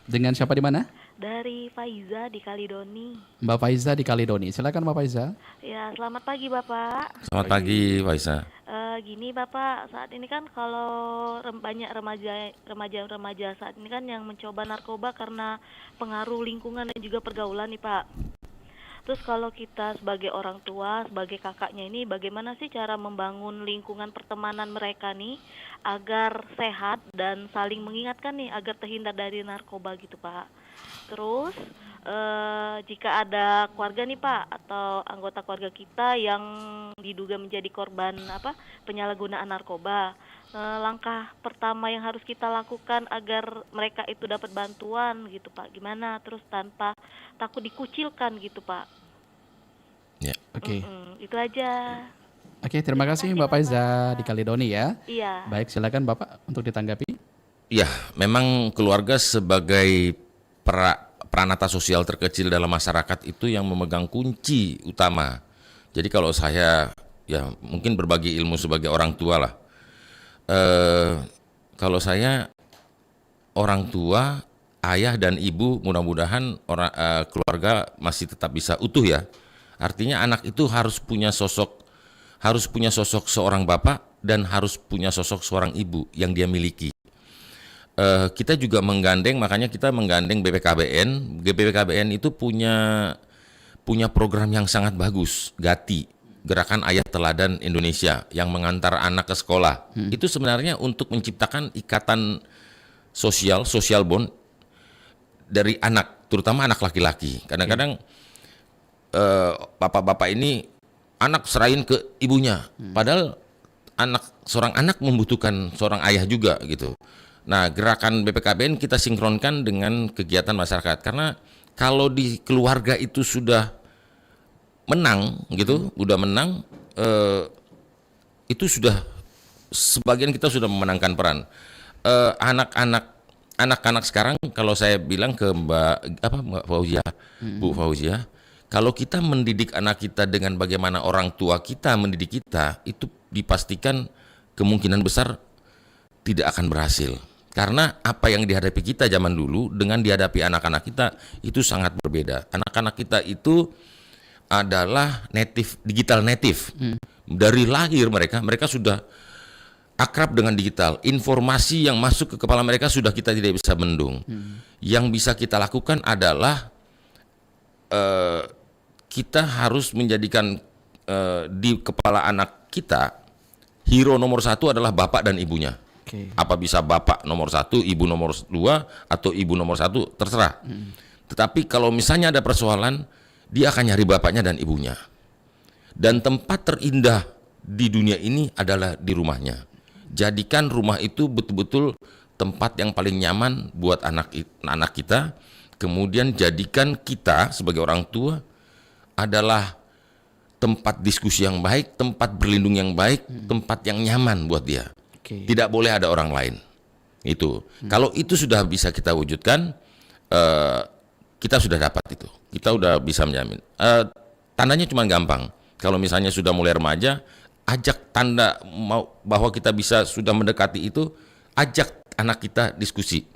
Dengan siapa di mana? dari Faiza di Kalidoni. Mbak Faiza di Kalidoni. Silakan Mbak Faiza. Ya, selamat pagi Bapak. Selamat pagi Faisa. Gini Bapak, saat ini kan kalau banyak remaja saat ini kan yang mencoba narkoba karena pengaruh lingkungan dan juga pergaulan nih Pak. Terus kalau kita sebagai orang tua, sebagai kakaknya ini bagaimana sih cara membangun lingkungan pertemanan mereka nih agar sehat dan saling mengingatkan nih agar terhindar dari narkoba gitu Pak. Terus jika ada keluarga nih Pak atau anggota keluarga kita yang diduga menjadi korban penyalahgunaan narkoba, langkah pertama yang harus kita lakukan agar mereka itu dapat bantuan gitu Pak, gimana? Terus tanpa takut dikucilkan gitu Pak. Ya. Oke. Itu aja. Oke, terima kasih Mbak Faiza di Kalidoni ya. Iya. Baik, silakan Bapak untuk ditanggapi. Ya, memang keluarga sebagai peranata sosial terkecil dalam masyarakat itu yang memegang kunci utama. Jadi kalau saya ya mungkin berbagi ilmu sebagai orang tua lah. Kalau saya orang tua, ayah dan ibu, mudah-mudahan keluarga masih tetap bisa utuh ya. Artinya anak itu harus punya sosok seorang bapak dan harus punya sosok seorang ibu yang dia miliki. Kita juga makanya kita menggandeng BPKBN. BPKBN itu punya program yang sangat bagus, Gati. gerakan Ayah Teladan Indonesia yang mengantar anak ke sekolah. Itu sebenarnya untuk menciptakan ikatan social bond dari anak, terutama anak laki-laki. Kadang-kadang bapak-bapak ini anak serahin ke ibunya, padahal seorang anak membutuhkan seorang ayah juga gitu. Nah, gerakan BPKBN kita sinkronkan dengan kegiatan masyarakat, karena kalau di keluarga itu sudah menang gitu, udah menang, itu sudah sebagian kita sudah memenangkan peran. Anak-anak sekarang, kalau saya bilang ke Mbak Fauzia, Bu Fauzia, kalau kita mendidik anak kita dengan bagaimana orang tua kita mendidik kita, itu dipastikan kemungkinan besar tidak akan berhasil. Karena apa yang dihadapi kita zaman dulu dengan dihadapi anak-anak kita itu sangat berbeda. Anak-anak kita itu adalah digital native. Dari lahir mereka sudah akrab dengan digital. Informasi yang masuk ke kepala mereka sudah kita tidak bisa bendung. Yang bisa kita lakukan adalah kita harus menjadikan di kepala anak kita hero nomor 1 adalah bapak dan ibunya. Apa bisa bapak nomor 1, ibu nomor 2, atau ibu nomor 1, terserah. Tetapi kalau misalnya ada persoalan, dia akan nyari bapaknya dan ibunya. Dan tempat terindah di dunia ini adalah di rumahnya. Jadikan rumah itu betul-betul tempat yang paling nyaman buat anak kita. Kemudian jadikan kita sebagai orang tua adalah tempat diskusi yang baik, tempat berlindung yang baik, tempat yang nyaman buat dia. Tidak boleh ada orang lain. Itu. Kalau itu sudah bisa kita wujudkan, kita sudah dapat itu. Kita udah bisa menjamin. Tandanya cuma gampang. Kalau misalnya sudah mulai remaja, ajak tanda bahwa kita bisa sudah mendekati itu, ajak anak kita diskusi.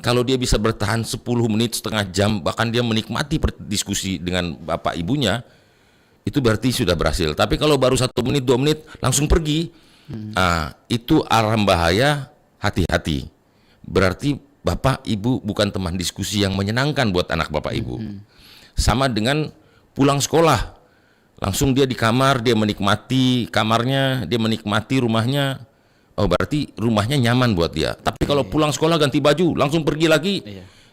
Kalau dia bisa bertahan 10 menit, setengah jam, bahkan dia menikmati diskusi dengan bapak ibunya, itu berarti sudah berhasil. Tapi kalau baru 1 menit, 2 menit, langsung pergi, itu alarm bahaya, hati-hati. Berarti bapak ibu bukan teman diskusi yang menyenangkan buat anak bapak ibu. Sama dengan pulang sekolah, langsung dia di kamar, dia menikmati kamarnya, dia menikmati rumahnya. Oh, berarti rumahnya nyaman buat dia. Tapi kalau pulang sekolah ganti baju, langsung pergi lagi,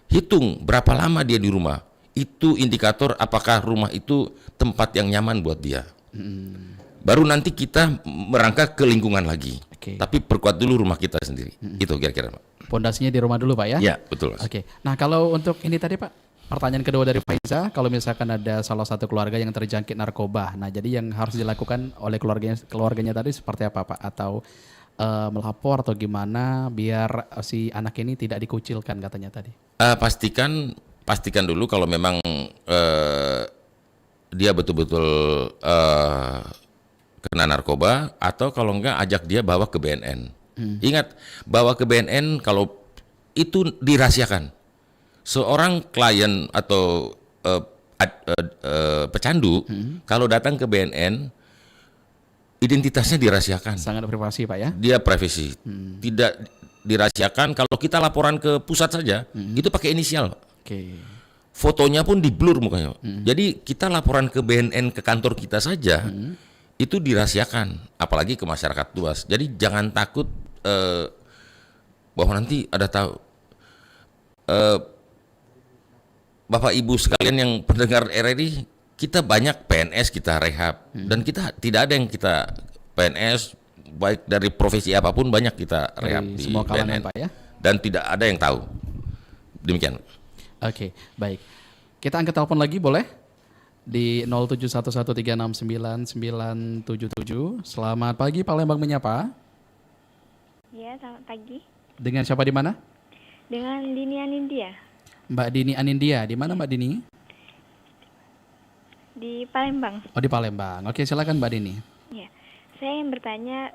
hitung berapa lama dia di rumah. Itu indikator apakah rumah itu tempat yang nyaman buat dia. Baru nanti kita merangkak ke lingkungan lagi. Tapi perkuat dulu rumah kita sendiri. Itu kira-kira, Pak. Pondasinya di rumah dulu, Pak, ya? Ya, betul. Nah, kalau untuk ini tadi, Pak, pertanyaan kedua dari Faiza, kalau misalkan ada salah satu keluarga yang terjangkit narkoba, nah jadi yang harus dilakukan oleh keluarganya tadi seperti apa, Pak? Atau melapor atau gimana biar si anak ini tidak dikucilkan katanya tadi? Pastikan dulu kalau memang dia betul-betul kena narkoba, atau kalau enggak ajak dia bawa ke BNN. Ingat, bawa ke BNN kalau itu dirahasiakan. Seorang klien atau pecandu kalau datang ke BNN, identitasnya dirahasiakan. Sangat privasi, Pak, ya? Dia privasi. Tidak dirahasiakan. Kalau kita laporan ke pusat saja, itu pakai inisial. Fotonya pun di blur mukanya. Jadi kita laporan ke BNN, ke kantor kita saja, itu dirahasiakan, apalagi ke masyarakat luas. Jadi jangan takut bahwa nanti ada tahu. Bapak Ibu sekalian yang pendengar RRI, kita banyak PNS kita rehab, dan kita tidak ada yang kita PNS baik dari profesi apapun banyak kita rehab di semua kalangan, BNN, Pak, ya? Dan tidak ada yang tahu. Demikian. Oke, baik. Kita angkat telepon lagi boleh? Di 0711369977. Selamat pagi, Palembang Menyapa. Ya, selamat pagi. Dengan siapa di mana? Dengan Dini Anindya. Mbak Dini Anindya, di mana Mbak Dini? Di Palembang. Oh, di Palembang. Oke, silakan Mbak Dini. Ya, saya yang bertanya,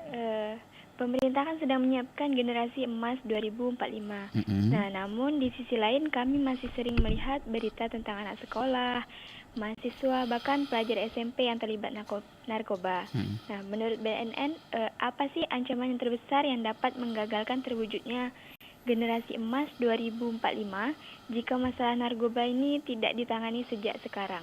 pemerintah kan sedang menyiapkan generasi emas 2045. Nah, namun di sisi lain kami masih sering melihat berita tentang anak sekolah, mahasiswa, bahkan pelajar SMP yang terlibat narkoba. Nah, menurut BNN, apa sih ancaman yang terbesar yang dapat menggagalkan terwujudnya generasi emas 2045 jika masalah narkoba ini tidak ditangani sejak sekarang?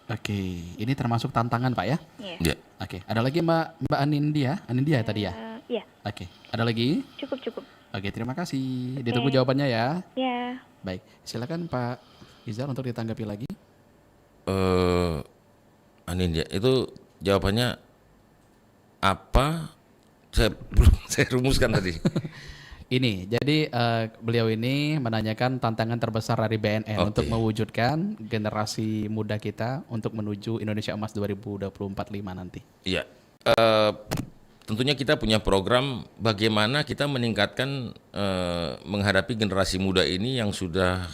Oke, ini termasuk tantangan Pak ya? Iya. Ya. Oke, ada lagi Mbak Anindya tadi ya? Iya, Oke, ada lagi? cukup. Oke, terima kasih. Ditunggu jawabannya ya. Ya. Baik, silakan Pak Izal untuk ditanggapi lagi. Anindya itu jawabannya apa? Saya belum saya rumuskan tadi. Ini, jadi beliau ini menanyakan tantangan terbesar dari BNN Oke. untuk mewujudkan generasi muda kita untuk menuju Indonesia Emas 2045 nanti. Iya. Tentunya kita punya program bagaimana kita meningkatkan menghadapi generasi muda ini yang sudah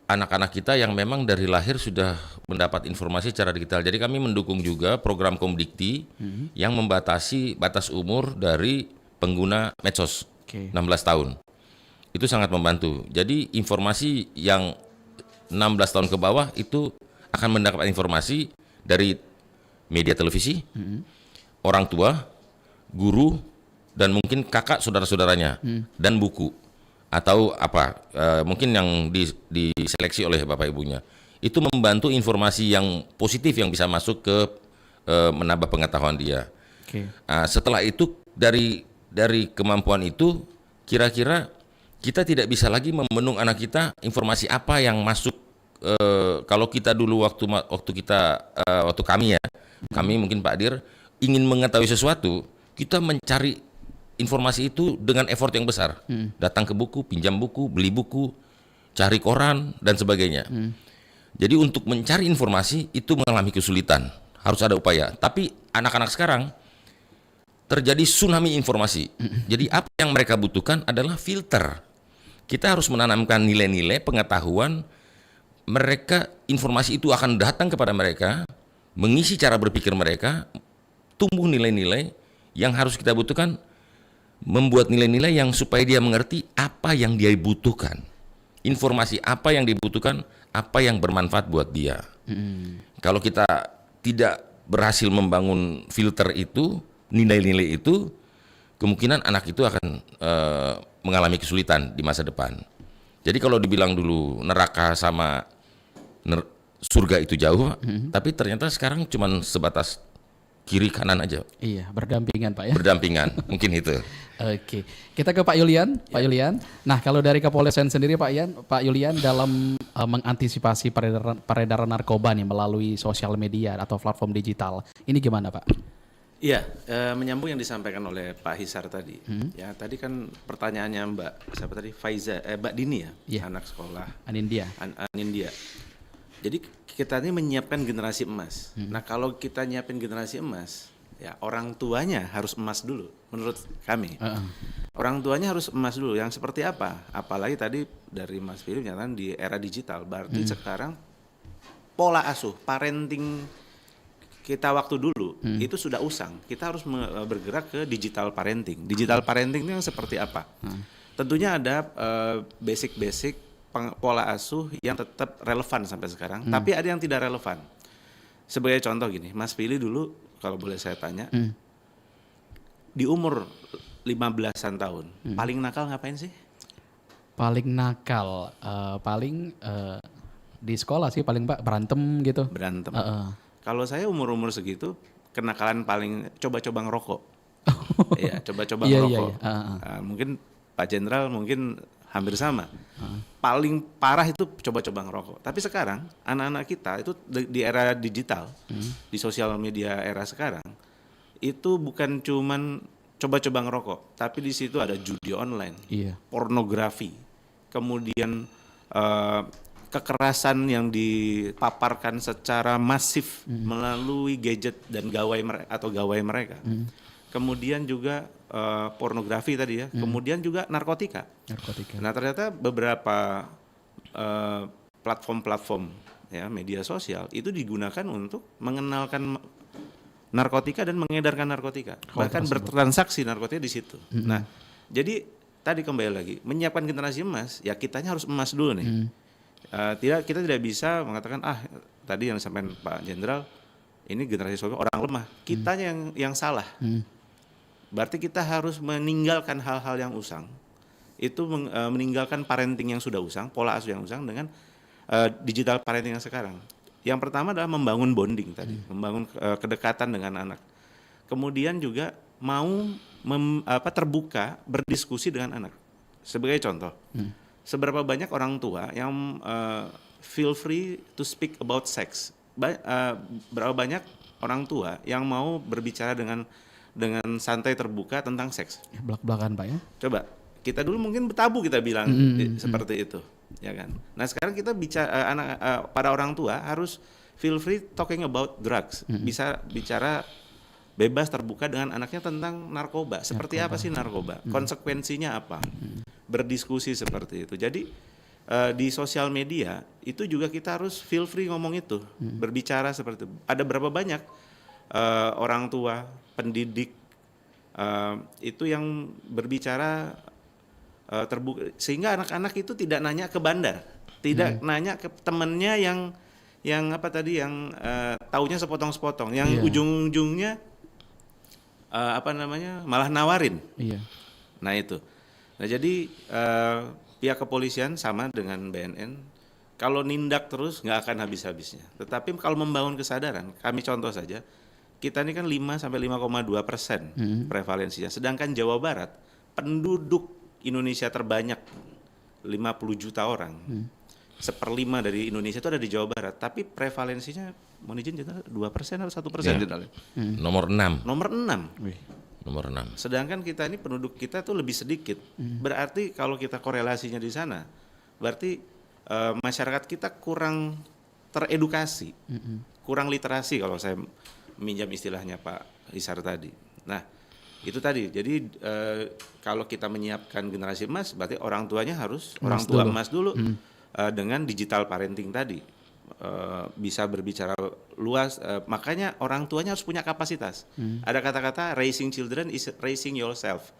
anak-anak kita yang memang dari lahir sudah mendapat informasi secara digital. Jadi kami mendukung juga program Komdikti yang membatasi batas umur dari pengguna medsos, Oke. 16 tahun. Itu sangat membantu. Jadi informasi yang 16 tahun ke bawah itu akan mendapat informasi dari media televisi, orang tua, guru, dan mungkin kakak saudara-saudaranya, dan buku atau apa mungkin yang diseleksi oleh bapak ibunya. Itu membantu informasi yang positif yang bisa masuk ke menambah pengetahuan dia. Oke. Setelah itu dari kemampuan itu kira-kira kita tidak bisa lagi membendung anak kita informasi apa yang masuk. Kalau kita dulu waktu kami ya, kami mungkin Pak Dir ingin mengetahui sesuatu, kita mencari informasi itu dengan effort yang besar. Datang ke buku, pinjam buku, beli buku, cari koran dan sebagainya. Jadi untuk mencari informasi itu mengalami kesulitan, harus ada upaya. Tapi anak-anak sekarang terjadi tsunami informasi. Jadi apa yang mereka butuhkan adalah filter. Kita harus menanamkan nilai-nilai pengetahuan. Mereka, informasi itu akan datang kepada mereka, mengisi cara berpikir mereka, tumbuh nilai-nilai yang harus kita butuhkan, membuat nilai-nilai yang supaya dia mengerti apa yang dia butuhkan. Informasi apa yang dibutuhkan, apa yang bermanfaat buat dia. Kalau kita tidak berhasil membangun filter itu, nilai-nilai itu, kemungkinan anak itu akan mengalami kesulitan di masa depan. Jadi kalau dibilang dulu neraka sama surga itu jauh, tapi ternyata sekarang cuma sebatas kiri kanan aja. Iya, berdampingan Pak ya. Berdampingan, mungkin itu. Oke, kita ke Pak Yulian. Pak Yulian, nah kalau dari kepolisian sendiri Pak Yulian dalam mengantisipasi peredaran narkoba nih melalui sosial media atau platform digital, ini gimana Pak? Iya, menyambung yang disampaikan oleh Pak Hisar tadi. Ya, tadi kan pertanyaannya Mbak siapa tadi? Mbak Dini ya, Iya. anak sekolah. Anindya. Anindya. Jadi kita ini menyiapkan generasi emas. Nah, kalau kita nyiapin generasi emas, ya orang tuanya harus emas dulu menurut kami. Orang tuanya harus emas dulu. Yang seperti apa? Apalagi tadi dari Mas Philip nyatakan di era digital. Berarti sekarang pola asuh, parenting kita waktu dulu itu sudah usang. Kita harus bergerak ke digital parenting. Digital parenting itu yang seperti apa? Tentunya ada basic-basic pola asuh yang tetap relevan sampai sekarang, tapi ada yang tidak relevan. Sebagai contoh gini, Mas Pilih dulu kalau boleh saya tanya, di umur 15-an tahun, paling nakal ngapain sih? Paling nakal, di sekolah sih paling Pak berantem gitu. Berantem. Kalau saya umur-umur segitu, kenakalan paling coba-coba ngerokok. Iya, coba-coba ngerokok. Mungkin Pak Jenderal mungkin hampir sama. Paling parah itu coba-coba ngerokok. Tapi sekarang anak-anak kita itu di era digital, di sosial media era sekarang, itu bukan cuman coba-coba ngerokok, tapi di situ ada judi online, pornografi, kemudian kekerasan yang dipaparkan secara masif melalui gadget dan gawai mereka. Kemudian juga pornografi tadi ya, kemudian juga narkotika. Nah ternyata beberapa platform-platform ya media sosial itu digunakan untuk mengenalkan narkotika dan mengedarkan narkotika, bahkan bertransaksi narkotika di situ. Nah jadi tadi kembali lagi menyiapkan generasi emas, ya kitanya harus emas dulu nih. Kita tidak bisa mengatakan tadi yang disampaikan Pak Jenderal ini generasi orang lemah, kitanya yang salah. Berarti kita harus meninggalkan hal-hal yang usang, itu meninggalkan parenting yang sudah usang, pola asuh yang usang dengan digital parenting yang sekarang. Yang pertama adalah membangun bonding tadi, membangun kedekatan dengan anak. Kemudian juga mau terbuka berdiskusi dengan anak. Sebagai contoh, seberapa banyak orang tua yang feel free to speak about sex? Berapa banyak orang tua yang mau berbicara dengan santai terbuka tentang seks? Belak-belakan Pak ya. Coba kita dulu mungkin tabu kita bilang seperti itu, ya kan? Nah sekarang kita bicara para orang tua harus feel free talking about drugs, bisa bicara bebas terbuka dengan anaknya tentang narkoba. Seperti apa sih narkoba? Konsekuensinya apa? Berdiskusi seperti itu. Jadi di sosial media itu juga kita harus feel free ngomong itu, berbicara seperti itu. Ada berapa banyak orang tua, pendidik itu yang berbicara terbuka, sehingga anak-anak itu tidak nanya ke bandar, tidak nanya ke temennya yang apa tadi, yang taunya sepotong-sepotong, yang ujung-ujungnya malah nawarin. Nah itu. Nah jadi pihak kepolisian sama dengan BNN, kalau nindak terus nggak akan habis-habisnya. Tetapi kalau membangun kesadaran, kami contoh saja, kita ini kan 5-5,2% prevalensinya, sedangkan Jawa Barat penduduk Indonesia terbanyak 50 juta orang, 1/5 dari Indonesia itu ada di Jawa Barat, tapi prevalensinya mohon izin 2% atau 1%? Nomor 6. Nomor 6. Nomor 6. Sedangkan kita ini penduduk kita tuh lebih sedikit. Berarti kalau kita korelasinya di sana, berarti masyarakat kita kurang teredukasi, kurang literasi kalau saya minjam istilahnya Pak Isar tadi. Nah, itu tadi. Jadi kalau kita menyiapkan generasi emas, berarti orang tuanya harus orang tua emas dulu dengan digital parenting tadi. Bisa berbicara luas, makanya orang tuanya harus punya kapasitas. Ada kata-kata raising children is raising yourself.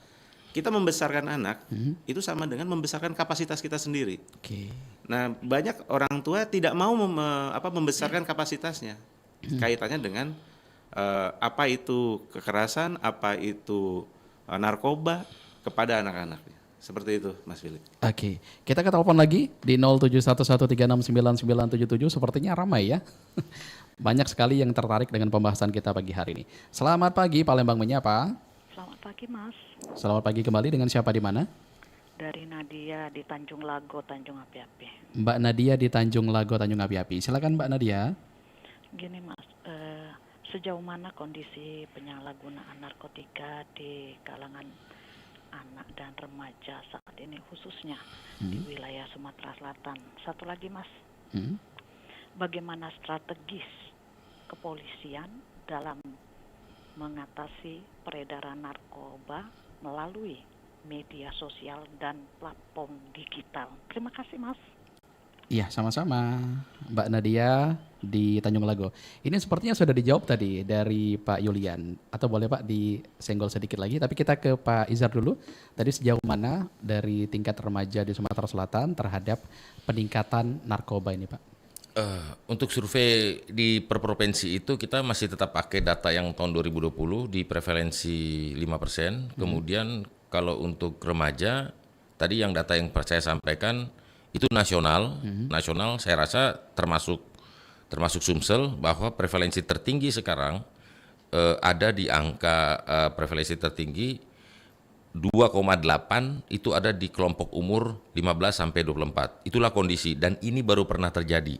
Kita membesarkan anak itu sama dengan membesarkan kapasitas kita sendiri. Nah, banyak orang tua tidak mau membesarkan kapasitasnya. Kaitannya dengan apa itu kekerasan, apa itu narkoba kepada anak-anaknya. Seperti itu, Mas Philip. Oke, kita ke telepon lagi di 0711369977. Sepertinya ramai ya. Banyak sekali yang tertarik dengan pembahasan kita pagi hari ini. Selamat pagi, Palembang Menyapa. Selamat pagi, Mas. Selamat pagi kembali, dengan siapa di mana? Dari Nadia di Tanjung Lago, Tanjung Api-Api. Mbak Nadia di Tanjung Lago, Tanjung Api-Api. Silakan Mbak Nadia. Gini, Mas. Sejauh mana kondisi penyalahgunaan narkotika di kalangan anak dan remaja saat ini, khususnya di wilayah Sumatera Selatan? Satu lagi, Mas, bagaimana strategis kepolisian dalam mengatasi peredaran narkoba melalui media sosial dan platform digital? Terima kasih, Mas. Iya, sama-sama Mbak Nadia di Tanjung Lago. Ini sepertinya sudah dijawab tadi dari Pak Yulian. Atau boleh Pak disenggol sedikit lagi. Tapi kita ke Pak Izar dulu. Tadi sejauh mana dari tingkat remaja di Sumatera Selatan terhadap peningkatan narkoba ini Pak? Untuk survei di per provinsi itu kita masih tetap pakai data yang tahun 2020 di prevalensi 5%. Kemudian kalau untuk remaja, tadi yang data yang saya sampaikan itu nasional. Nasional saya rasa termasuk Sumsel, bahwa prevalensi tertinggi sekarang ada di angka prevalensi tertinggi 2,8 itu ada di kelompok umur 15 sampai 24. Itulah kondisi, dan ini baru pernah terjadi.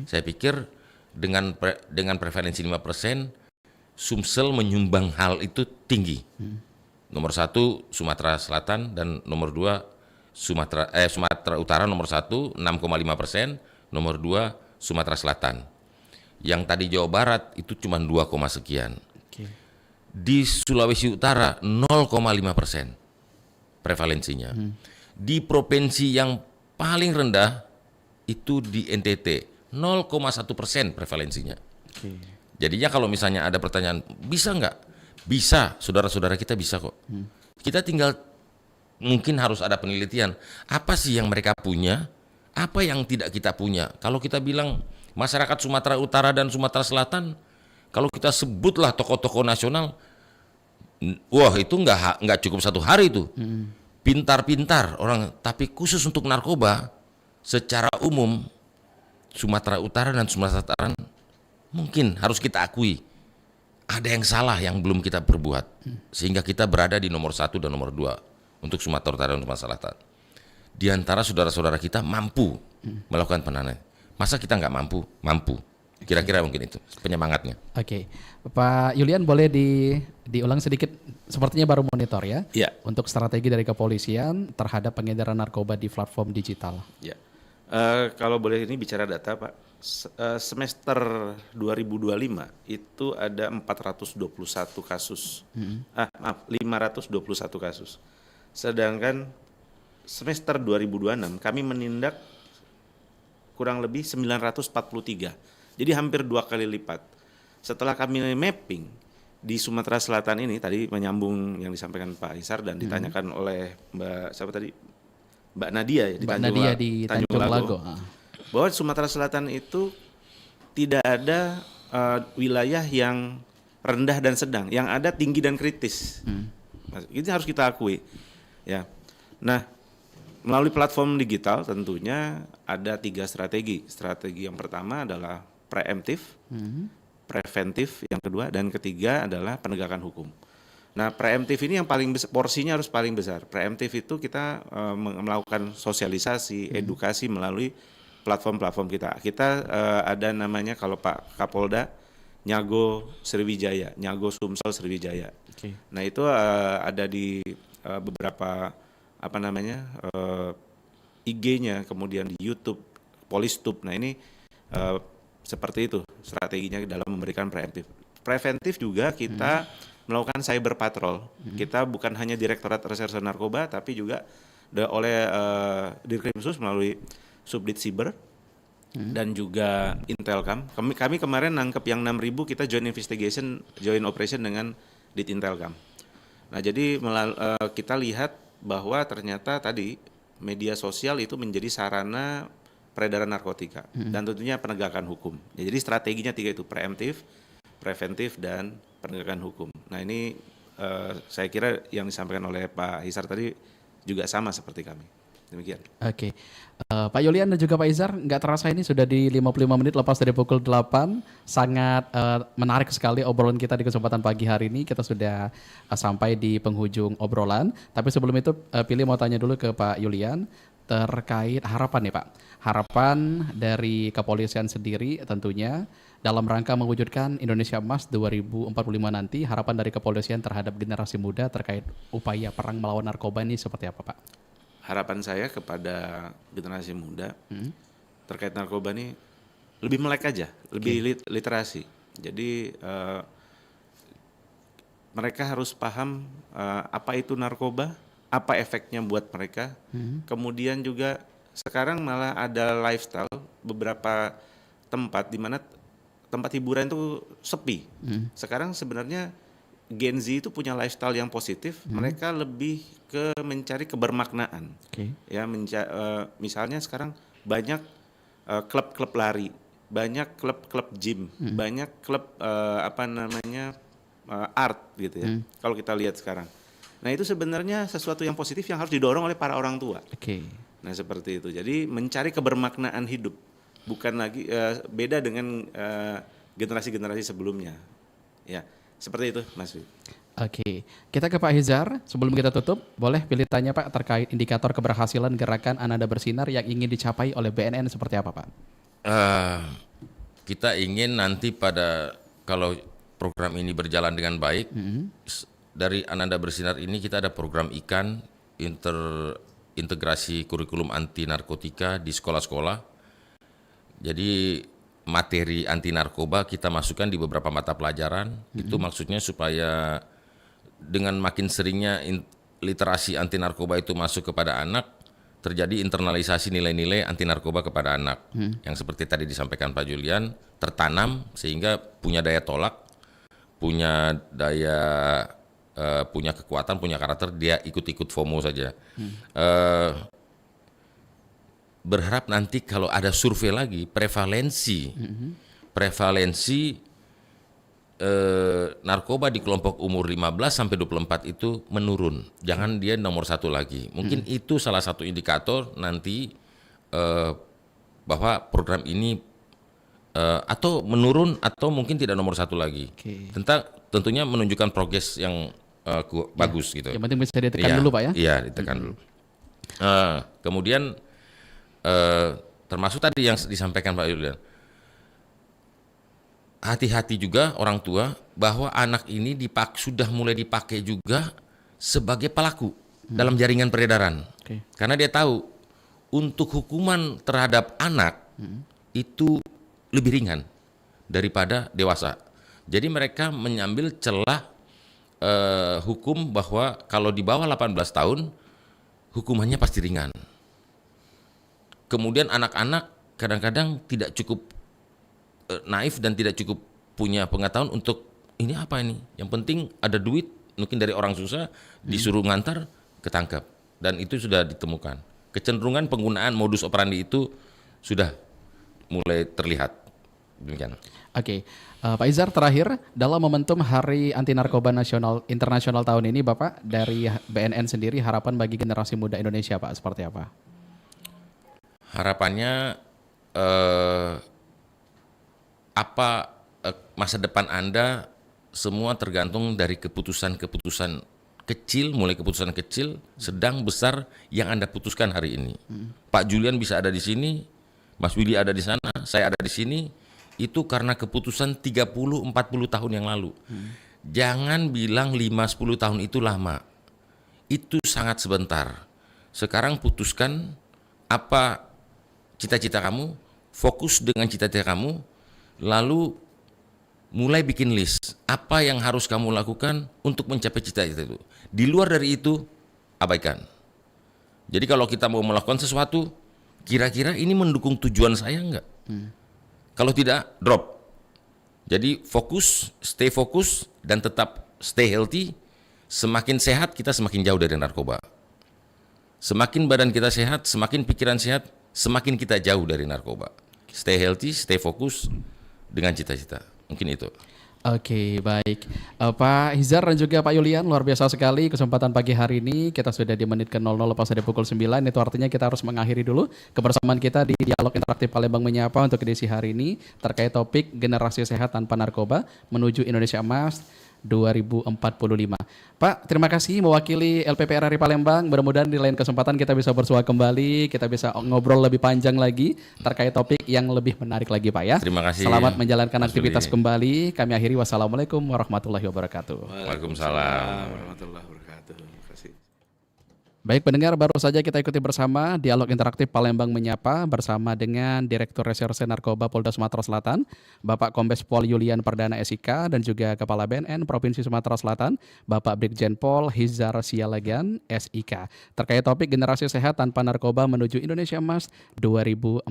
Saya pikir dengan prevalensi 5%, Sumsel menyumbang hal itu tinggi. Nomor 1 Sumatera Selatan, dan nomor 2 Sumatera Utara nomor 1 6,5%, nomor 2 Sumatera Selatan. Yang tadi Jawa Barat itu cuma 2, sekian. Di Sulawesi Utara 0,5% prevalensinya. Di provinsi yang paling rendah itu di NTT 0,1% prevalensinya. Jadinya kalau misalnya ada pertanyaan, bisa nggak? Bisa, saudara-saudara kita bisa kok. Kita tinggal mungkin harus ada penelitian, apa sih yang mereka punya, apa yang tidak kita punya. Kalau kita bilang masyarakat Sumatera Utara dan Sumatera Selatan, kalau kita sebutlah tokoh-tokoh nasional, wah itu nggak cukup 1 hari itu. Pintar-pintar orang, tapi khusus untuk narkoba secara umum Sumatera Utara dan Sumatera Selatan mungkin harus kita akui ada yang salah yang belum kita perbuat sehingga kita berada di nomor 1 dan nomor 2 untuk Sumatera Utara dan Sumatera Selatan. Di antara saudara-saudara kita mampu melakukan penanganan. Masa kita nggak mampu? Mampu. Kira-kira mungkin itu penyemangatnya. Oke, Pak Yulian boleh diulang sedikit, sepertinya baru monitor ya, Ya. untuk strategi dari kepolisian terhadap pengedaran narkoba di platform digital. Ya. Kalau boleh ini bicara data Pak, semester 2025 itu ada 421 kasus. 521 kasus. Sedangkan semester 2026 kami menindak kurang lebih 943. Jadi hampir 2 kali lipat. Setelah kami mapping di Sumatera Selatan ini, tadi menyambung yang disampaikan Pak Hisar dan ditanyakan oleh Mbak Nadia ya, di Tanjung Lago. Bahwa Sumatera Selatan itu tidak ada wilayah yang rendah dan sedang, yang ada tinggi dan kritis. Itu harus kita akui. Ya. Nah, melalui platform digital tentunya ada 3 strategi. Strategi yang pertama adalah preemptif, preventif yang kedua, dan ketiga adalah penegakan hukum. Nah, preemptif ini yang paling besar, porsinya harus paling besar. Preemptif itu kita melakukan sosialisasi, edukasi melalui platform-platform kita. Kita ada namanya kalau Pak Kapolda, Nyago Sriwijaya, Nyago Sumsel Sriwijaya. Okay. Nah, itu ada di beberapa IG-nya, kemudian di YouTube, Polistub. Nah, ini seperti itu strateginya dalam memberikan preemptif. Preventif juga kita melakukan cyber patrol. Kita bukan hanya Direktorat Reserse Narkoba, tapi juga oleh Dirkrimsus melalui Subdit Siber dan juga Intelkam. Kami kemarin nangkep yang 6.000, kita joint operation dengan Dit Intelkam. Nah, jadi kita lihat bahwa ternyata tadi media sosial itu menjadi sarana peredaran narkotika dan tentunya penegakan hukum. Ya, jadi strateginya 3 itu, preemptif, preventif, dan penegakan hukum. Nah, ini saya kira yang disampaikan oleh Pak Hisar tadi juga sama seperti kami. Demikian. Oke. Pak Yulian dan juga Pak Hisar, nggak terasa ini sudah di 55 menit lepas dari pukul 8. Sangat menarik sekali obrolan kita di kesempatan pagi hari ini. Kita sudah sampai di penghujung obrolan. Tapi sebelum itu, pilih mau tanya dulu ke Pak Yulian terkait harapan nih Pak. Harapan dari kepolisian sendiri tentunya dalam rangka mewujudkan Indonesia Emas 2045 nanti, harapan dari kepolisian terhadap generasi muda terkait upaya perang melawan narkoba ini seperti apa Pak? Harapan saya kepada generasi muda terkait narkoba ini lebih melek aja, lebih literasi. Jadi mereka harus paham apa itu narkoba, apa efeknya buat mereka. Kemudian juga sekarang malah ada lifestyle beberapa tempat di mana tempat hiburan itu sepi. Sekarang sebenarnya Gen Z itu punya lifestyle yang positif. Mereka lebih ke mencari kebermaknaan. Ya, misalnya sekarang banyak klub-klub lari, banyak klub-klub gym, banyak klub art gitu ya. Kalau kita lihat sekarang. Nah, itu sebenarnya sesuatu yang positif yang harus didorong oleh para orang tua. Nah, seperti itu. Jadi mencari kebermaknaan hidup, bukan lagi beda dengan generasi-generasi sebelumnya. Ya, seperti itu, Mas. Oke, kita ke Pak Hisar. Sebelum kita tutup, boleh pilih tanya Pak terkait indikator keberhasilan gerakan Ananda Bersinar yang ingin dicapai oleh BNN seperti apa Pak? Kita ingin nanti kalau program ini berjalan dengan baik, dari Ananda Bersinar ini kita ada program ikan integrasi kurikulum anti narkotika di sekolah-sekolah. Jadi materi anti narkoba kita masukkan di beberapa mata pelajaran. Itu maksudnya supaya dengan makin seringnya literasi anti narkoba itu masuk kepada anak, terjadi internalisasi nilai-nilai anti narkoba kepada anak. Yang seperti tadi disampaikan Pak Julian, tertanam sehingga punya daya tolak, punya kekuatan, punya karakter, dia ikut-ikut FOMO saja. Berharap nanti kalau ada survei lagi, prevalensi narkoba di kelompok umur 15 sampai 24 itu menurun. Jangan dia nomor 1 lagi. Mungkin itu salah satu indikator nanti bahwa program ini atau menurun atau mungkin tidak nomor 1 lagi. Tentunya menunjukkan progres yang bagus gitu. Yang penting bisa ditekan dulu Pak ya? Iya, ditekan dulu. Kemudian termasuk tadi yang disampaikan Pak Yulian, hati-hati juga orang tua bahwa anak ini sudah mulai dipakai juga sebagai pelaku dalam jaringan peredaran. Karena dia tahu untuk hukuman terhadap anak itu lebih ringan daripada dewasa. Jadi mereka mengambil celah hukum bahwa kalau di bawah 18 tahun hukumannya pasti ringan. Kemudian anak-anak kadang-kadang tidak cukup naif dan tidak cukup punya pengetahuan untuk ini apa ini. Yang penting ada duit, mungkin dari orang susah, disuruh ngantar, ketangkap. Dan itu sudah ditemukan. Kecenderungan penggunaan modus operandi itu sudah mulai terlihat. Demikian. Oke, Pak Izhar terakhir dalam momentum Hari Anti Narkoba Nasional Internasional tahun ini, Bapak dari BNN sendiri harapan bagi generasi muda Indonesia, Pak, seperti apa? Harapannya masa depan Anda semua tergantung dari keputusan-keputusan kecil, mulai keputusan kecil, sedang, besar yang Anda putuskan hari ini. Pak Julian bisa ada di sini, Mas Willy ada di sana, saya ada di sini. Itu karena keputusan 30-40 tahun yang lalu. Jangan bilang 5-10 tahun itu lama. Itu sangat sebentar. Sekarang putuskan apa cita-cita kamu, fokus dengan cita-cita kamu, lalu mulai bikin list. Apa yang harus kamu lakukan untuk mencapai cita-cita itu. Di luar dari itu, abaikan. Jadi kalau kita mau melakukan sesuatu, kira-kira ini mendukung tujuan saya enggak? Kalau tidak, drop. Jadi fokus, dan tetap stay healthy. Semakin sehat, kita semakin jauh dari narkoba. Semakin badan kita sehat, semakin pikiran sehat, semakin kita jauh dari narkoba. Stay healthy, stay fokus dengan cita-cita. Mungkin itu. Oke, baik. Pak Izhar dan juga Pak Yulian, luar biasa sekali kesempatan pagi hari ini. Kita sudah di menit ke 00 lepas dari pukul 9. Itu artinya kita harus mengakhiri dulu kebersamaan kita di Dialog Interaktif Palembang Menyapa untuk edisi hari ini terkait topik generasi sehat tanpa narkoba menuju Indonesia Emas 2045. Pak, terima kasih mewakili LPP RRI Palembang. Mudah-mudahan di lain kesempatan kita bisa bersua kembali, kita bisa ngobrol lebih panjang lagi terkait topik yang lebih menarik lagi, Pak ya. Terima kasih. Selamat menjalankan aktivitas kembali. Kami akhiri, wassalamualaikum warahmatullahi wabarakatuh. Waalaikumsalam warahmatullahi wabarakatuh. Terima kasih. Baik pendengar, baru saja kita ikuti bersama Dialog Interaktif Palembang Menyapa bersama dengan Direktur Reserse Narkoba Polda Sumatera Selatan, Bapak Kombes Pol Yulian Perdana SIK, dan juga Kepala BNN Provinsi Sumatera Selatan, Bapak Brigjen Pol Hizar Sialagan SIK, terkait topik generasi sehat tanpa narkoba menuju Indonesia Emas 2045.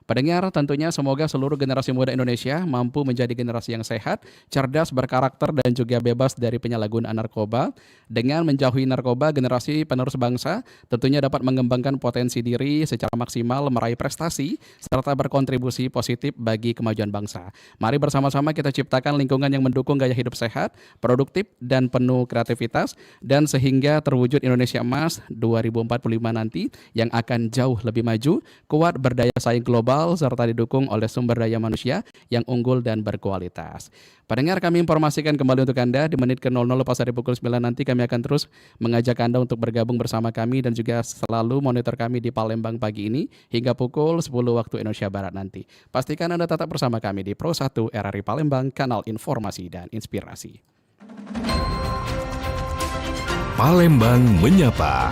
Pendengar, tentunya semoga seluruh generasi muda Indonesia mampu menjadi generasi yang sehat, cerdas, berkarakter, dan juga bebas dari penyalahgunaan narkoba. Dengan menjauhi narkoba, generasi penerus bangsa tentunya dapat mengembangkan potensi diri secara maksimal, meraih prestasi, serta berkontribusi positif bagi kemajuan bangsa. Mari bersama-sama kita ciptakan lingkungan yang mendukung gaya hidup sehat, produktif, dan penuh kreativitas, dan sehingga terwujud Indonesia Emas 2045 nanti yang akan jauh lebih maju, kuat, berdaya saing global, serta didukung oleh sumber daya manusia yang unggul dan berkualitas. Pendengar, kami informasikan kembali untuk Anda di menit ke 00 lepas dari pukul 9 nanti kami akan terus mengajak Anda untuk bergabung bersama kami dan juga selalu monitor kami di Palembang pagi ini hingga pukul 10 waktu Indonesia Barat nanti. Pastikan Anda tetap bersama kami di Pro 1 RRI Palembang, kanal informasi dan inspirasi. Palembang Menyapa.